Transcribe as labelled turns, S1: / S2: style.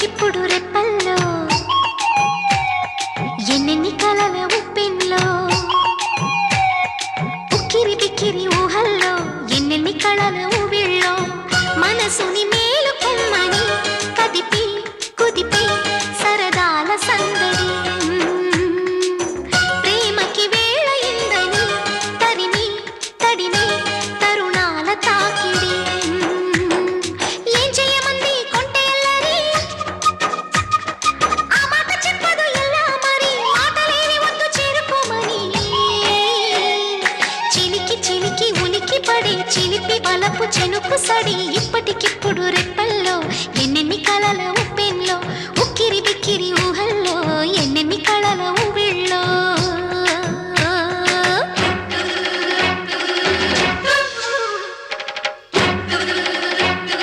S1: ఇప్పటికిప్పుడు రెప్పల్లో ఎన్నెన్ని కలల ఉప్పెన్లో ఉక్కిరి బిక్కిరి ఊహల్లో ఎన్నెన్ని కళల ఊవిళ్ళో మనసుని మేలుకొమ్మని కదిపి కుదిపి సరదాల సందడి ప్రేమకి వేళయిందని తరిమి తడిమి తరుణాల తాకిడి ఏం చేయమంది కొంటెల్లరి ఆ మాట చెప్పదు ఎలా మరి మాటలేని వద్దు చేరుకోమని చిలికి చిలికి ఉలికి పడి చిలిపి బలపు చెనుకు సడి ఇప్పటికిప్పుడు రెప్పల్లో ఎన్నెన్ని కలల